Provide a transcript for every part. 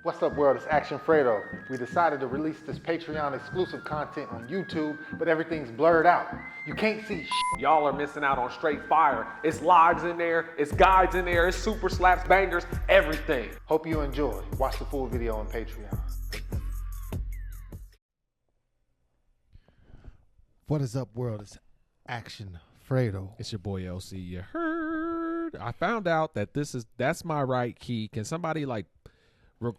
What's up, world? It's Action Fredo. We decided to release this Patreon exclusive content on YouTube, but everything's blurred out. You can't see shit. Y'all are missing out on straight fire. It's lives in there, it's guides in there, it's super slaps, bangers, everything. Hope you enjoy. Watch the full video on Patreon. What is up, world? It's Action Fredo. It's your boy LC. You heard? I found out that that's my right key. Can somebody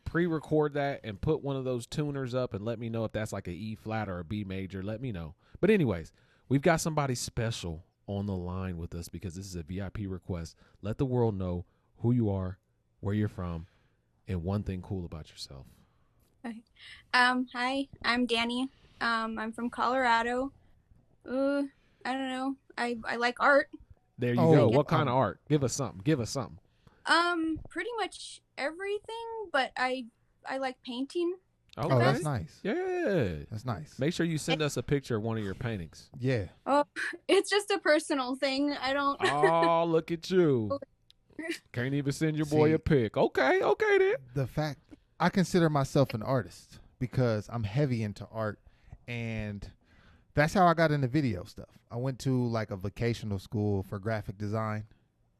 pre-record that and put one of those tuners up and let me know if that's like a E flat or a B major? Let me know. But anyways, we've got somebody special on the line with us because this is a VIP request. Let the world know who you are, where you're from, and one thing cool about yourself. Okay. Hi, I'm Danny. I'm from Colorado. I don't know. I like art. There you go. What kind of art? Give us something. Pretty much everything, but I like painting. Okay. Oh, that's nice. Yeah. That's nice. Make sure you send us a picture of one of your paintings. Yeah. Oh, it's just a personal thing. I don't. Oh, look at you. Can't even send your boy a pic. Okay then. The fact I consider myself an artist because I'm heavy into art, and that's how I got into video stuff. I went to like a vocational school for graphic design,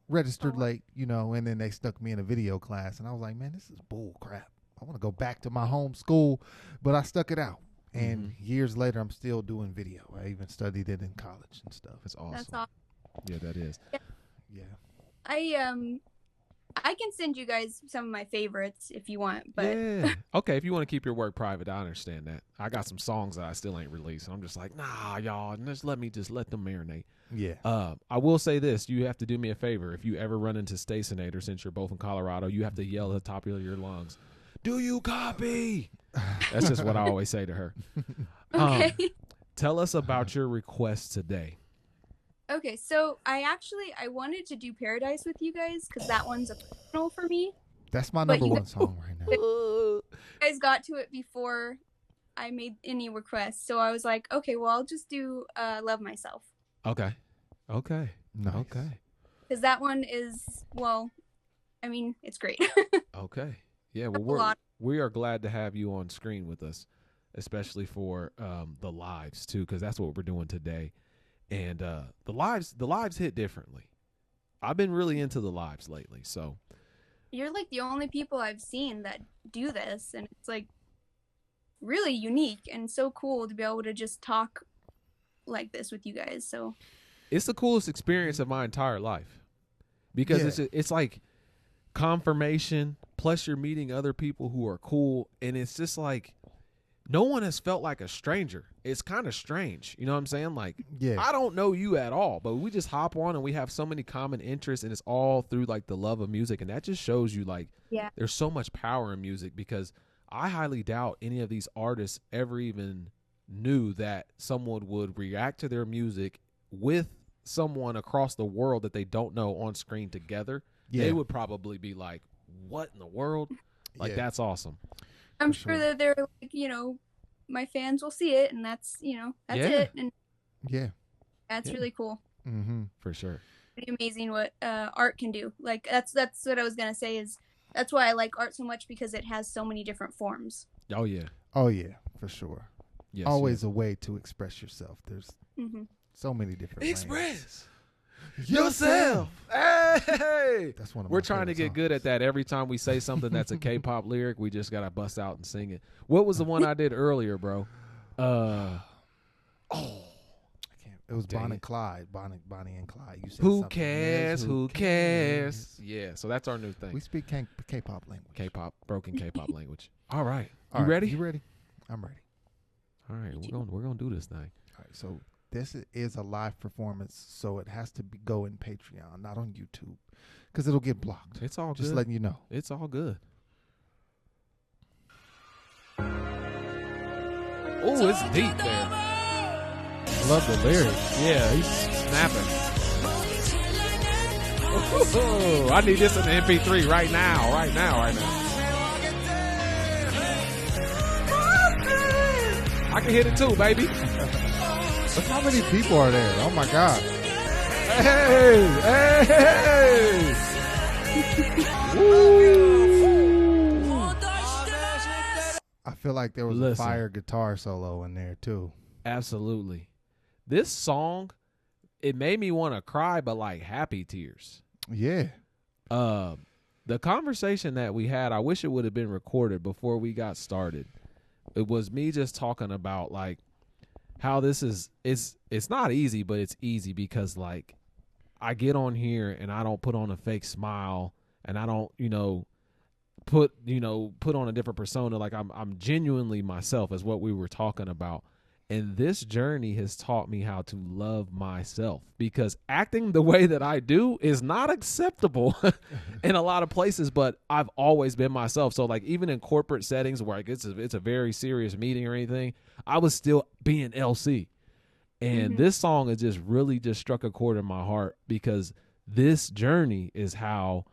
registered late, and then they stuck me in a video class, and I was like, man, this is bull crap. I want to go back to my home school, but I stuck it out. And years later, I'm still doing video. I even studied it in college and stuff. That's awesome. That's awesome. Yeah, that is. Yeah. I can send you guys some of my favorites if you want, but yeah. Okay, if you want to keep your work private, I understand that. I got some songs that I still ain't released, and I'm just like, nah, y'all, just let them marinate. Yeah. I will say this: you have to do me a favor. If you ever run into Stacinator, since you're both in Colorado, you have to yell at the top of your lungs, "Do you copy?" That's just what I always say to her. okay. Tell us about your request today. Okay, so I wanted to do Paradise with you guys because that one's a personal for me. That's my number one song right now. You guys got to it before I made any requests, so I was like, okay, well, I'll just do Love Myself. Okay. Nice. Okay. Because that one is, it's great. Okay. Yeah, well, we are glad to have you on screen with us, especially for the lives too, because that's what we're doing today. And the lives hit differently. I've been really into the lives lately, so You're like the only people I've seen that do this, and it's like really unique and so cool to be able to just talk like this with you guys. So it's the coolest experience of my entire life because it's like confirmation, plus you're meeting other people who are cool, and it's just like no one has felt like a stranger. It's kind of strange. You know what I'm saying? Like, I don't know you at all, but we just hop on and we have so many common interests, and it's all through like the love of music. And that just shows you like there's so much power in music, because I highly doubt any of these artists ever even knew that someone would react to their music with someone across the world that they don't know on screen together. They would probably be like, what in the world? Like, that's awesome. I'm sure that they're like, my fans will see it, and that's it. And that's really cool. Mm-hmm. For sure. Pretty amazing what art can do. Like that's what I was gonna say, is that's why I like art so much, because it has so many different forms. Oh yeah, for sure. Yes, always a way to express yourself. There's so many different express yourself. Hey, that's one of we're trying to get good at that. Every time we say something that's a K-pop lyric, we just gotta bust out and sing it. What was the one I did earlier, bro? I can't. It was Bonnie and Clyde. Bonnie and Clyde. You said who something. cares? Yes, who cares? Yeah. So that's our new thing. We speak K-pop language. Broken K-pop language. All right. All you right. ready? You ready? I'm ready. All right. We're gonna do this thing. All right. So this is a live performance, so it has to go in Patreon, not on YouTube, because it'll get blocked. It's all good. Just letting you know. It's all good. Oh, it's deep there. Love the lyrics. Yeah, he's snapping. Oh, I need this in the MP3 right now. I can hit it too, baby. Look how many people are there. Oh my God. Hey. Woo. feel like there was a Listen. fire guitar solo in there too. Absolutely. This song, it made me want to cry, but like happy tears. Yeah. The conversation that we had, I wish it would have been recorded before we got started. It was me just talking about like how this is, it's not easy, but it's easy because like I get on here and I don't put on a fake smile and I don't, put on a different persona. Like I'm genuinely myself, is what we were talking about. And this journey has taught me how to love myself, because acting the way that I do is not acceptable in a lot of places, but I've always been myself. So like even in corporate settings where it's a very serious meeting or anything, I was still being LC. And this song has just really just struck a chord in my heart, because this journey is how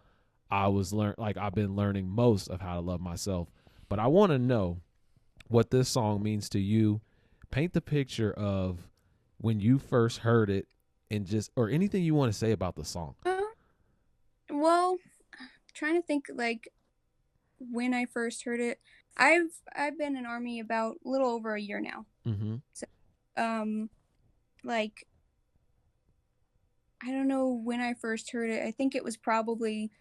I've been learning most of how to love myself. But I want to know what this song means to you. Paint the picture of when you first heard it, and or anything you want to say about the song. Well, trying to think like when I first heard it. I've been in Army about a little over a year now. Mm-hmm. So, like, I don't know when I first heard it. I think it was probably,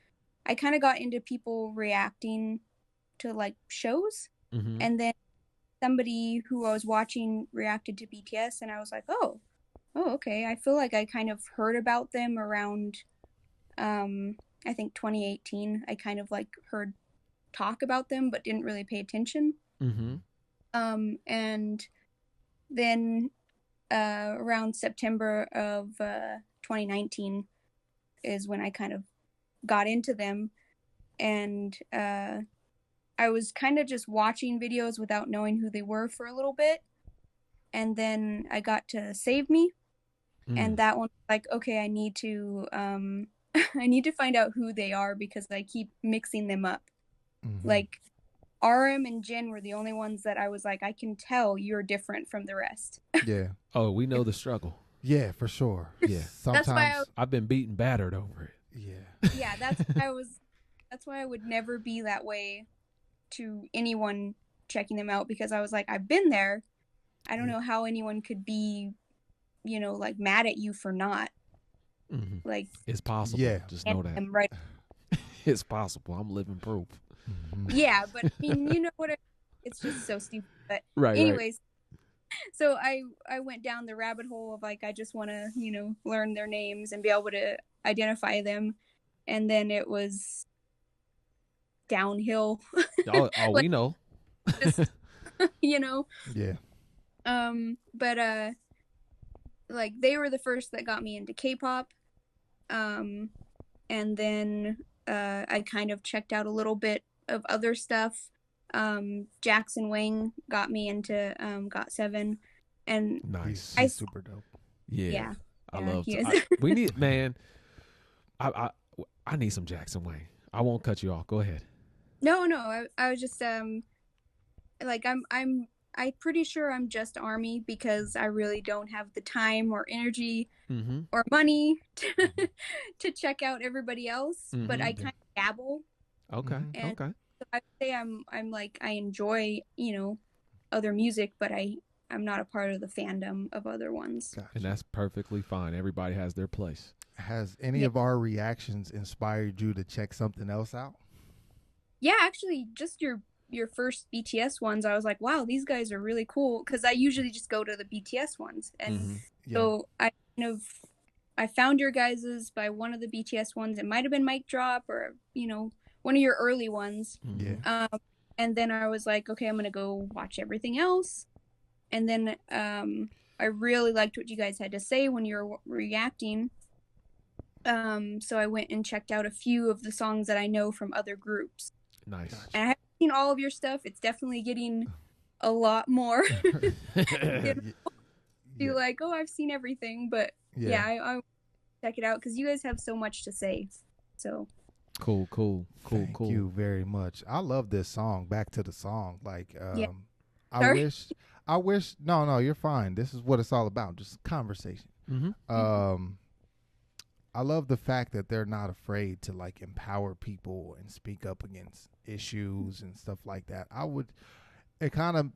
I kind of got into people reacting to like shows, and then somebody who I was watching reacted to BTS, and I was like, oh, okay. I feel like I kind of heard about them around, I think 2018. I kind of like heard talk about them, but didn't really pay attention. And then around September of 2019 is when I kind of got into them, and I was kind of just watching videos without knowing who they were for a little bit. And then I got to Save Me. And that one, like, okay, I need to I need to find out who they are, because I keep mixing them up. Like, RM and Jin were the only ones that I was like, I can tell you're different from the rest. Yeah. Oh, we know the struggle. Yeah, for sure. Yeah. Sometimes That's why I've been beaten battered over it. yeah. yeah, that's why I would never be that way to anyone checking them out, because I was like, I've been there. I don't know how anyone could be, like mad at you for not. Like, It's possible. Yeah. Just know that. I'm right. It's possible. I'm living proof. Yeah, but I mean, you know what? It's just so stupid. But Right. anyways, so I went down the rabbit hole of like, I just want to, learn their names and be able to identify them. And then it was downhill. Oh, Like, we know. just, Yeah. But like they were the first that got me into K-pop. And then I kind of checked out a little bit of other stuff. Jackson Wang got me into GOT7, and Nice. He's super dope. Yeah. I love he to. is. We need, man. I need some Jackson Wang. I won't cut you off. Go ahead. No, I was just like I'm pretty sure I'm just Army, because I really don't have the time or energy or money to check out everybody else. But I kind of dabble. Okay. And Okay. so I would say I'm like, I enjoy, other music, but I'm not a part of the fandom of other ones. Gotcha. And that's perfectly fine. Everybody has their place. Has any of our reactions inspired you to check something else out? Yeah, actually, just your first BTS ones, I was like, wow, these guys are really cool, because I usually just go to the BTS ones, and so I found your guys's by one of the BTS ones. It might have been Mic Drop, or one of your early ones. Yeah. And then I was like, okay, I'm gonna go watch everything else. And then I really liked what you guys had to say when you were reacting. So I went and checked out a few of the songs that I know from other groups. Nice. And I haven't seen all of your stuff. It's definitely getting a lot more. Be like, oh, I've seen everything, but I check it out, because you guys have so much to say. So Cool. Thank you very much. I love this song. Back to the song. Like, I Sorry. wish. No, you're fine. This is what it's all about. Just conversation. I love the fact that they're not afraid to like empower people and speak up against issues and stuff like that. it kind of,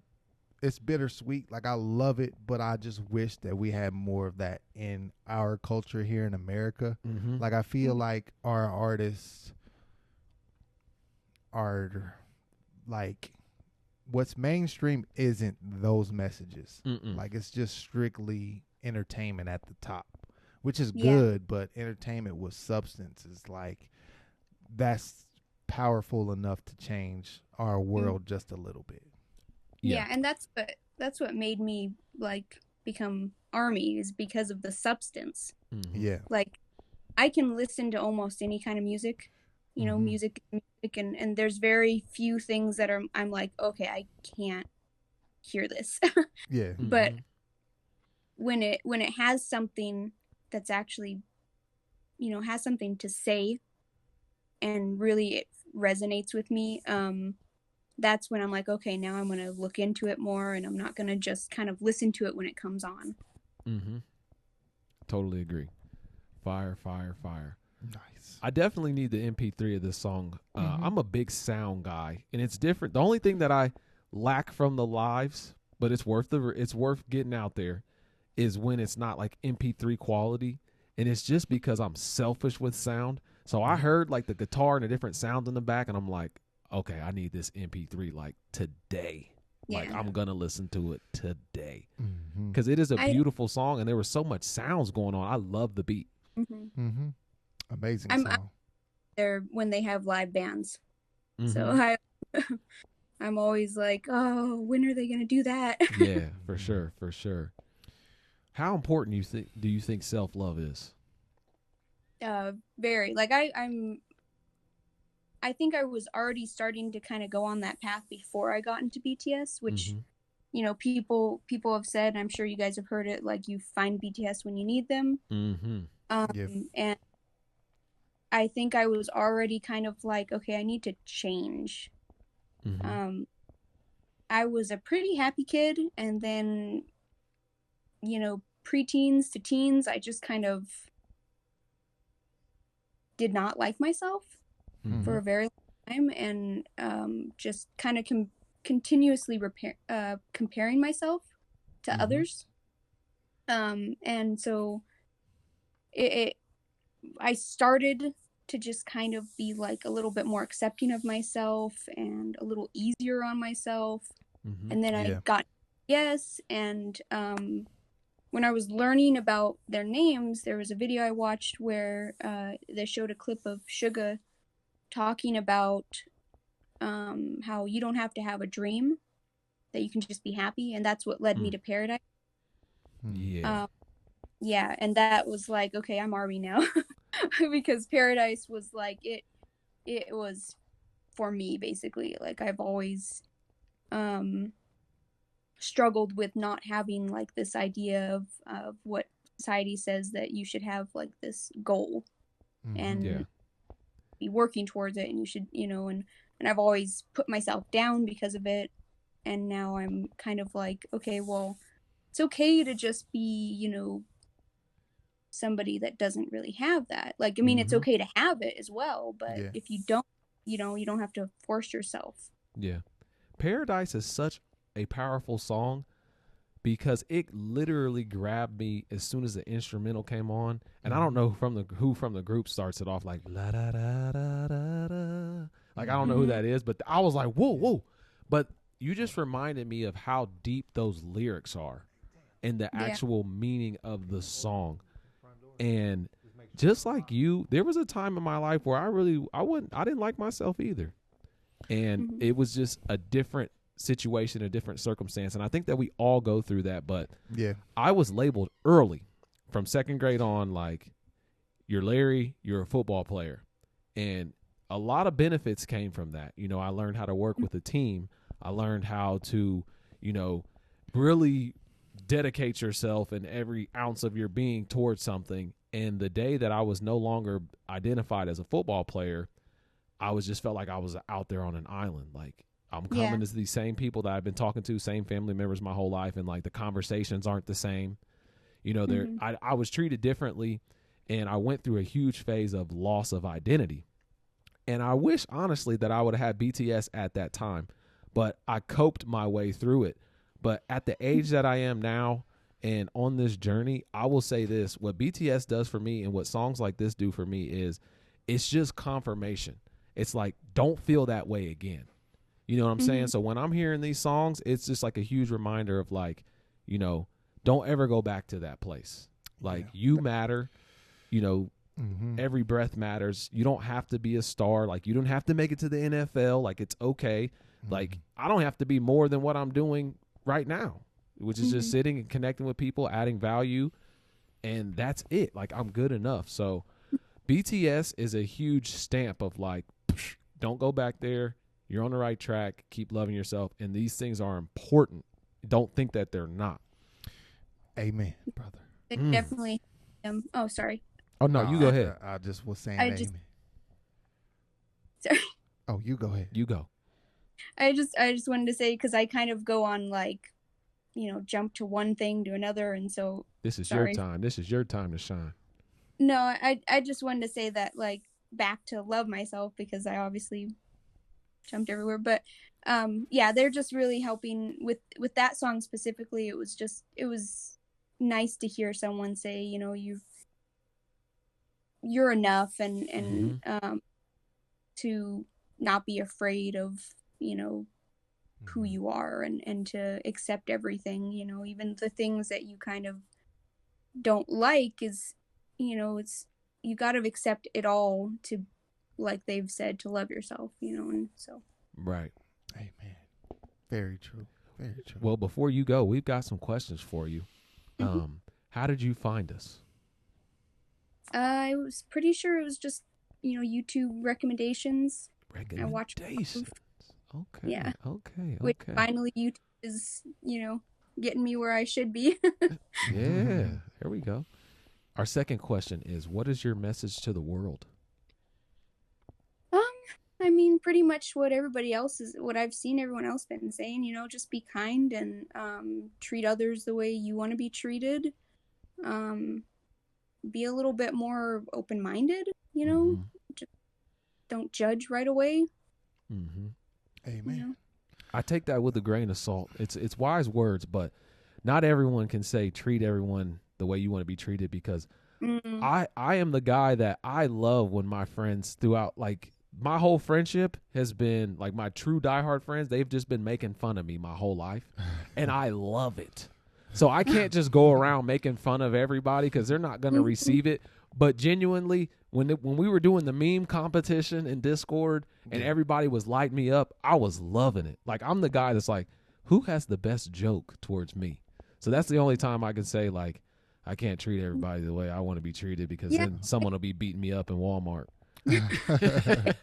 it's bittersweet. Like I love it, but I just wish that we had more of that in our culture here in America. Mm-hmm. Like I feel like our artists are like, what's mainstream isn't those messages. Mm-mm. Like it's just strictly entertainment at the top, which is Yeah. good, but entertainment with substance is like, that's powerful enough to change our world just a little bit. Yeah, and that's what made me like become Army, is because of the substance. Mm-hmm. Yeah. Like I can listen to almost any kind of music, you know, Mhm. music, and there's very few things that I'm like, okay, I can't hear this. Yeah. But Mhm. when it has something that's actually, you know, has something to say and really it resonates with me, that's when I'm like, okay, now I'm going to look into it more, and I'm not going to just kind of listen to it when it comes on. Mm-hmm. Totally agree. Fire, fire, fire. Nice. I definitely need the MP3 of this song. Mhm. I'm a big sound guy, and it's different. The only thing that I lack from the lives, but it's worth getting out there, is when it's not like MP3 quality, and it's just because I'm selfish with sound. So I heard like the guitar and the different sounds in the back, and I'm like, okay, I need this MP3 like today. Like Yeah. I'm gonna listen to it today Mhm. because it is a I- beautiful song, and there was so much sounds going on. I love the beat. Mhm. Mhm. Amazing I'm song. there when they have live bands. So Mhm. I'm always like, oh, when are they going to do that? Yeah, for sure, for sure. How important do you think self-love is? Very. Like I think I was already starting to kind of go on that path before I got into BTS, which Mhm. you know, people have said, I'm sure you guys have heard it, like you find BTS when you need them. Mhm. Yep. And I think I was already kind of like, okay, I need to change. Mhm. I was a pretty happy kid, and then, you know, preteens to teens, I just kind of did not like myself for a Mhm. very long time, and just kind of continuously comparing myself to Mhm. others. And so it I started to just kind of be like a little bit more accepting of myself and a little easier on myself. Mhm. And then I Yeah. got yes, and when I was learning about their names, there was a video I watched where they showed a clip of Suga talking about how you don't have to have a dream, that you can just be happy, and that's what led me Mm. to Paradise. Yeah. Yeah, and that was like, okay, I'm Army now. Because Paradise was like it was for me, basically. Like I've always struggled with not having like this idea of what society says that you should have, like this goal and Yeah. be working towards it, and you should, you know, and I've always put myself down because of it. And now I'm kind of like, okay, well, it's okay to just be, you know, somebody that doesn't really have that. Like, I mean, it's Mhm. okay to have it as well, but Yeah. if you don't, you know, you don't have to force yourself. Yeah. Paradise is such a powerful song because it literally grabbed me as soon as the instrumental came on. And I don't know who from the group starts it off like la da da da da da. Like I don't know who that is, but I was like, whoa, whoa. But you just reminded me of how deep those lyrics are and the Yeah. actual meaning of the song. And just like you, there was a time in my life where I didn't like myself either. And it was just a different situation, a different circumstance. And I think that we all go through that. But Yeah. I was labeled early from second grade on, like, you're Larry, you're a football player. And a lot of benefits came from that. You know, I learned how to work with a team. I learned how to, you know, really dedicate yourself and every ounce of your being towards something. And the day that I was no longer identified as a football player, I was just felt like I was out there on an island. Like I'm coming to these same people that I've been talking to, same family members my whole life, and like the conversations aren't the same. You know, I was treated differently, and I went through a huge phase of loss of identity. And I wish honestly that I would have had BTS at that time. but I coped my way through it. But at the age that I am now and on this journey, I will say this: what BTS does for me and what songs like this do for me is it's just confirmation. It's like, don't feel that way again. You know what I'm saying? So when I'm hearing these songs, it's just like a huge reminder of like, you know, don't ever go back to that place. Like, you matter, you know, every breath matters. You don't have to be a star. Like, you don't have to make it to the NFL. Like, it's okay. Like, I don't have to be more than what I'm doing right now, which is just sitting and connecting with people, adding value. And that's it. Like, I'm good enough. So BTS is a huge stamp of like, don't go back there. You're on the right track. Keep loving yourself. And these things are important. Don't think that they're not. Amen, brother. It definitely. Oh, sorry. Oh, no, you go ahead. I just was saying I just- amen. Sorry. Oh, you go ahead. You go. I just wanted to say, because I kind of go on like, you know, jump to one thing to another, and so This is Sorry. your time. This is your time to shine. no, I just wanted to say that, like, back to love myself, because I obviously jumped everywhere, but yeah, they're just really helping with that song specifically. It was nice to hear someone say, you know, you're enough, and to not be afraid of, you know, who you are, and to accept everything, you know, even the things that you kind of don't like is, you know, it's, you got to accept it all to, like they've said, to love yourself, you know, and so. Right. Amen. Very true. Very true. Well, before you go, we've got some questions for you. How did you find us? I was pretty sure it was just, you know, YouTube recommendations. I watched. Recommendations. Okay. Yeah. Okay. Which Okay. finally YouTube is, you know, getting me where I should be. Yeah. Here we go. Our second question is, what is your message to the world? I mean, pretty much what I've seen everyone else been saying, you know, just be kind, and treat others the way you want to be treated. Be a little bit more open-minded, you know, just don't judge right away. Amen. You know? I take that with a grain of salt. It's wise words, but not everyone can say treat everyone the way you want to be treated, because I am the guy that I love when my friends throughout, like, my whole friendship has been like, my true diehard friends, they've just been making fun of me my whole life, and I love it. So I can't just go around making fun of everybody, because they're not going to receive it. But genuinely, when we were doing the meme competition in Discord and everybody was lighting me up, I was loving it. Like, I'm the guy that's like, who has the best joke towards me? So that's the only time I can say, like, I can't treat everybody the way I want to be treated, because then someone will be beating me up in Walmart. Because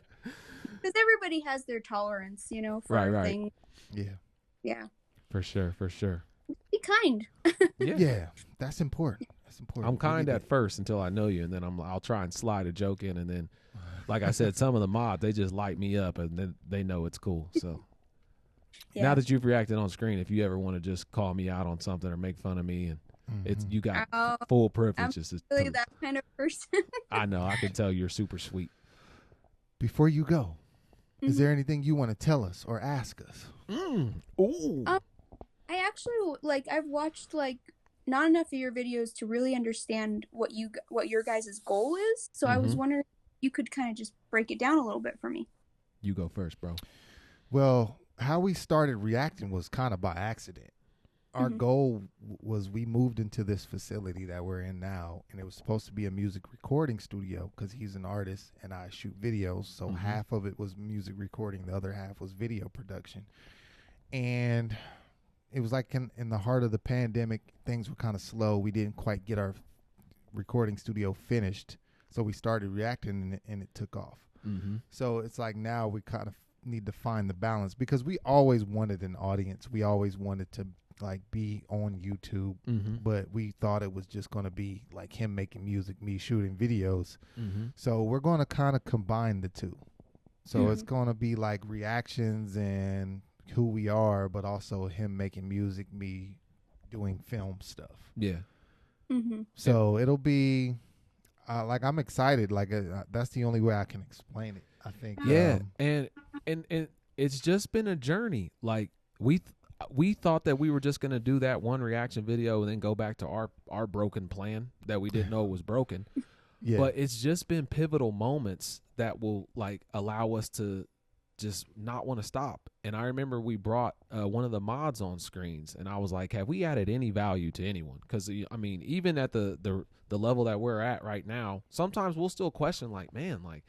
everybody has their tolerance, you know, for Right. things. Yeah. For sure. Be kind. Yeah. That's important. That's important. I'm kind at first until I know you, and then I'll try and slide a joke in, and then, like I said, some of the mods, they just light me up, and then they know it's cool. So now that you've reacted on screen, if you ever want to just call me out on something or make fun of me, and you got full privileges. I'm really that kind of person. I know. I can tell you're super sweet. Before you go, is there anything you want to tell us or ask us? Ooh. I actually, like, I've watched, like, not enough of your videos to really understand what your guys' goal is. So I was wondering if you could kind of just break it down a little bit for me. You go first, bro. Well, how we started reacting was kind of by accident. Our goal was, we moved into this facility that we're in now, and it was supposed to be a music recording studio, because he's an artist and I shoot videos. So half of it was music recording, the other half was video production. And it was like in the heart of the pandemic, things were kind of slow. We didn't quite get our recording studio finished, so we started reacting, and it took off. So it's like now we kind of need to find the balance, because we always wanted an audience. We always wanted to, like, be on YouTube, but we thought it was just going to be like him making music, me shooting videos. So we're going to kind of combine the two. So it's going to be like reactions and who we are, but also him making music, me doing film stuff. Yeah. So it'll be like, I'm excited. Like, that's the only way I can explain it, I think. Yeah. And it's just been a journey. Like we thought that we were just gonna do that one reaction video and then go back to our broken plan that we didn't know was broken. Yeah. But it's just been pivotal moments that will like allow us to just not want to stop. And I remember we brought one of the mods on screens, and I was like, have we added any value to anyone? Because I mean, even at the level that we're at right now, sometimes we'll still question, like, man, like,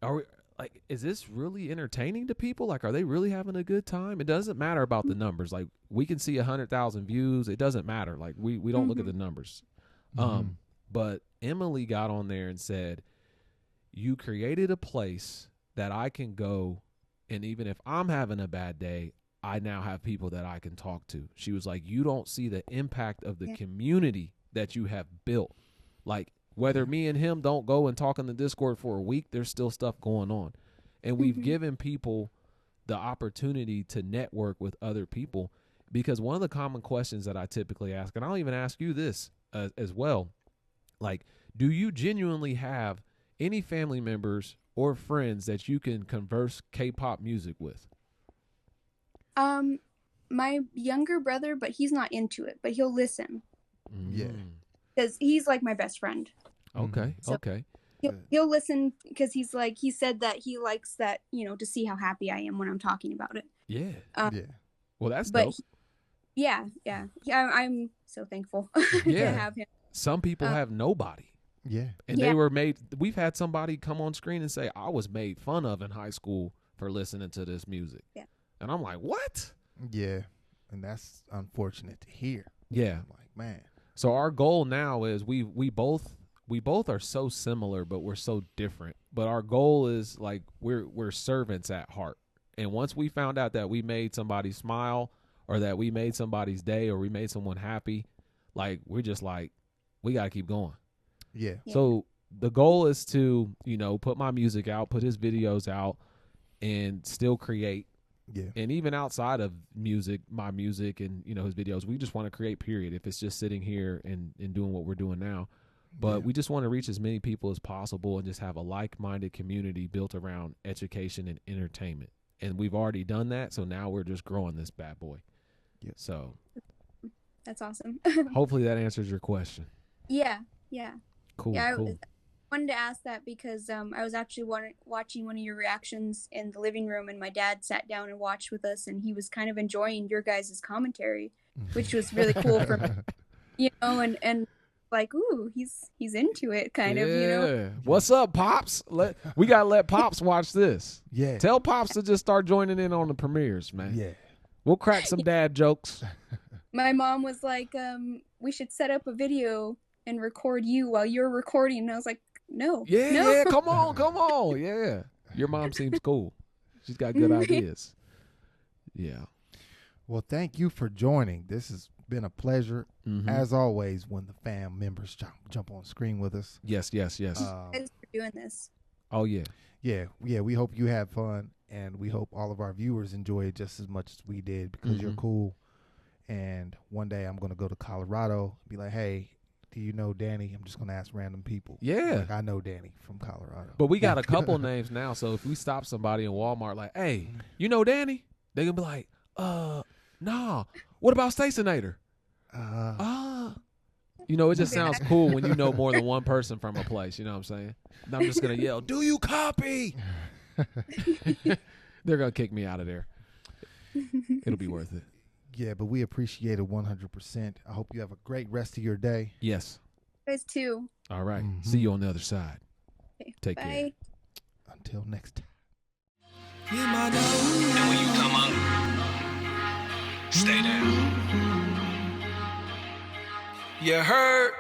are we like, is this really entertaining to people? Like, are they really having a good time? It doesn't matter about the numbers. Like, we can see 100,000 views. It doesn't matter. Like, we don't look at the numbers. But Emily got on there and said, you created a place that I can go, and even if I'm having a bad day, I now have people that I can talk to. She was like, you don't see the impact of the community that you have built. Like, whether me and him don't go and talk in the Discord for a week, there's still stuff going on. And we've given people the opportunity to network with other people, because one of the common questions that I typically ask, and I'll even ask you this as well, like, do you genuinely have any family members or friends that you can converse K-pop music with? My younger brother, but he's not into it, but he'll listen. Yeah. Because he's like my best friend. Okay. So- Okay. He'll listen because he's like, he said that he likes that, you know, to see how happy I am when I'm talking about it. Yeah. Yeah. Well, that's But dope. yeah, I'm so thankful Yeah. to have him. Some people have nobody. Yeah. And they were made, we've had somebody come on screen and say, I was made fun of in high school for listening to this music. Yeah. And I'm like, what? Yeah. And that's unfortunate to hear. Yeah. I'm like, man. So our goal now is we both are so similar, but we're so different. But our goal is like we're servants at heart. And once we found out that we made somebody smile, or that we made somebody's day, or we made someone happy, like we're just like, we got to keep going. Yeah. So the goal is to, you know, put my music out, put his videos out, and still create. Yeah. And even outside of music, my music and, you know, his videos, we just want to create, period. If it's just sitting here and doing what we're doing now. But we just want to reach as many people as possible and just have a like-minded community built around education and entertainment. And we've already done that. So now we're just growing this bad boy. Yeah. So That's awesome. hopefully that answers your question. Yeah. Cool. Yeah, Cool. I wanted to ask that because I was actually watching one of your reactions in the living room, and my dad sat down and watched with us, and he was kind of enjoying your guys' commentary, which was really cool for me, you know, and like, ooh, he's into it, kind of, you know. What's up, Pops? We gotta let Pops watch this. Yeah. Tell Pops to just start joining in on the premieres, man. Yeah. We'll crack some dad jokes. My mom was like, we should set up a video and record you while you're recording. And I was like, no. Yeah, come on. Yeah. Your mom seems cool. She's got good ideas. Yeah. Well, thank you for joining. This has been a pleasure, Mhm. as always, when the fam members jump on screen with us. Yes. Thanks for doing this. Oh, yeah. Yeah, we hope you had fun, and we hope all of our viewers enjoy it just as much as we did, because you're cool. And one day I'm going to go to Colorado, be like, hey, do you know Danny? I'm just going to ask random people. Yeah. Like, I know Danny from Colorado. But we got a couple names now, so if we stop somebody in Walmart like, hey, you know Danny? They're going to be like, nah. What about Stationator? You know, it just sounds cool when you know more than one person from a place. You know what I'm saying? And I'm just going to yell, do you copy? They're going to kick me out of there. It'll be worth it. Yeah, but we appreciate it 100%. I hope you have a great rest of your day. Yes. You guys too. All right. See you on the other side. Okay, Take bye. care. Until next time. And when you come up, stay down. You heard?